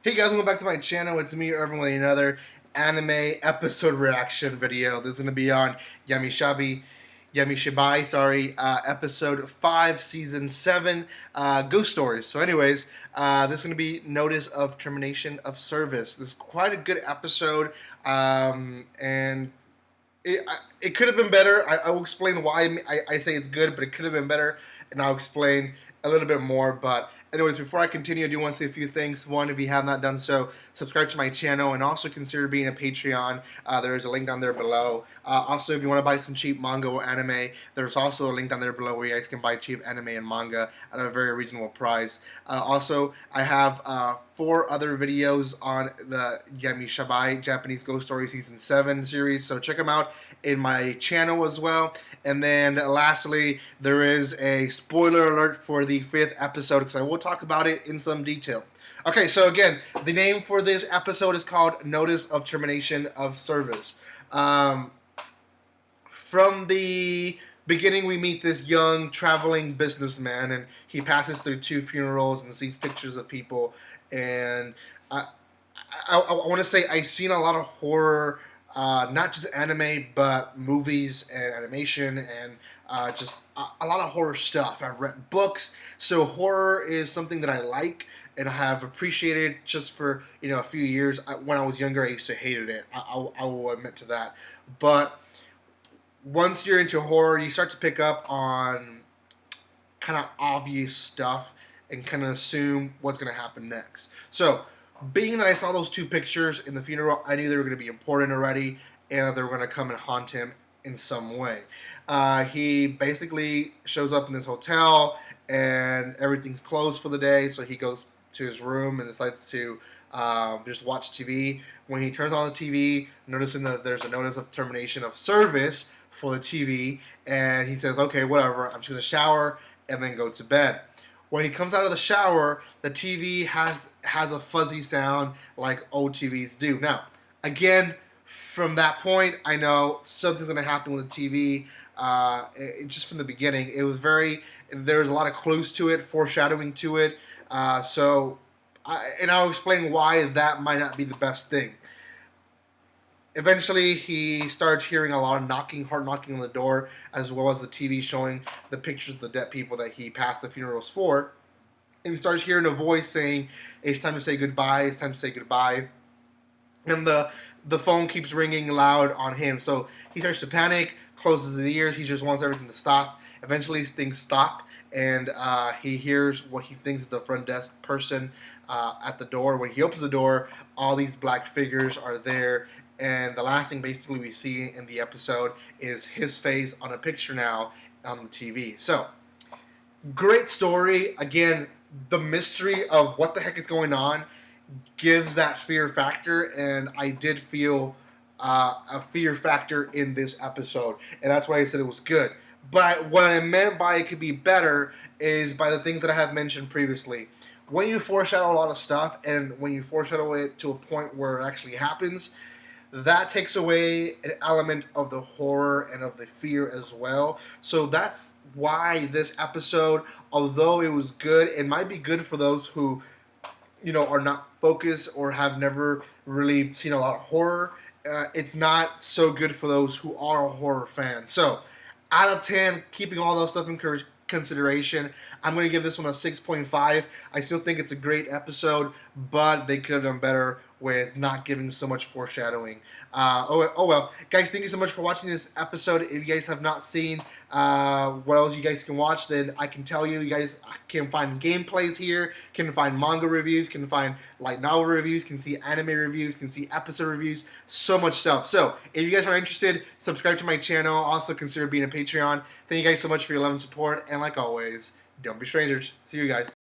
Hey guys, welcome back to my channel. It's me, Irvin, with another anime episode reaction video. This is going to be on Yamishibai, episode 5, season 7, Ghost Stories. So anyways, this is going to be Notice of Termination of Service. This is quite a good episode, and it could have been better. I will explain why I say it's good, but it could have been better, and I'll explain a little bit more. But anyways, before I continue, I do want to say a few things. One, if you have not done so, subscribe to my channel and also consider being a Patreon. There is a link down there below. Also, if you want to buy some cheap manga or anime, there's also a link down there below where you guys can buy cheap anime and manga at a very reasonable price. Also, I have 4 other videos on the Yamishibai Japanese Ghost Story Season 7 series, so check them out in my channel as well. And then lastly, there is a spoiler alert for the 5th episode, because I will talk about it in some detail. Okay, so again, the name for this episode is called Notice of Termination of Service. From the beginning, we meet this young traveling businessman, and he passes through 2 funerals and sees pictures of people. And I want to say I've seen a lot of horror, not just anime, but movies and animation, and just a lot of horror stuff. I've read books, so horror is something that I like and I have appreciated just for a few years. When I was younger, I used to hate it. I will admit to that. But once you're into horror, you start to pick up on kind of obvious stuff and kind of assume what's going to happen next. So, being that I saw those 2 pictures in the funeral, I knew they were going to be important already, and they were going to come and haunt him in some way. He basically shows up in this hotel, and everything's closed for the day, so he goes to his room and decides to just watch TV. When he turns on the TV, noticing that there's a notice of termination of service for the TV, and he says, okay, whatever, I'm just going to shower and then go to bed. When he comes out of the shower, the TV has a fuzzy sound like old TVs do. Now, again, from that point, I know something's going to happen with the TV. Just from the beginning, there was a lot of clues to it, foreshadowing to it. And I'll explain why that might not be the best thing. Eventually, he starts hearing a lot of hard knocking on the door, as well as the TV showing the pictures of the dead people that he passed the funerals for. And he starts hearing a voice saying, it's time to say goodbye, it's time to say goodbye. And the phone keeps ringing loud on him. So he starts to panic, closes his ears, he just wants everything to stop. Eventually, things stop, and he hears what he thinks is the front desk person at the door. When he opens the door, all these black figures are there. And the last thing basically we see in the episode is his face on a picture now on the TV. So, great story. Again, the mystery of what the heck is going on gives that fear factor, and I did feel a fear factor in this episode, and that's why I said it was good. But what I meant by it could be better is by the things that I have mentioned previously. When you foreshadow a lot of stuff, and when you foreshadow it to a point where it actually happens, that takes away an element of the horror and of the fear as well. So that's why this episode, although it was good, it might be good for those who, are not focused or have never really seen a lot of horror. It's not so good for those who are horror fans. So, out of 10, keeping all those stuff in consideration, I'm going to give this one a 6.5. I still think it's a great episode, but they could have done better with not giving so much foreshadowing. Oh well. Guys, thank you so much for watching this episode. If you guys have not seen what else you guys can watch, then I can tell you guys can find gameplays here, can find manga reviews, can find light novel reviews, can see anime reviews, can see episode reviews, so much stuff. So, if you guys are interested, subscribe to my channel. Also, consider being a Patreon. Thank you guys so much for your love and support, and like always, don't be strangers. See you guys.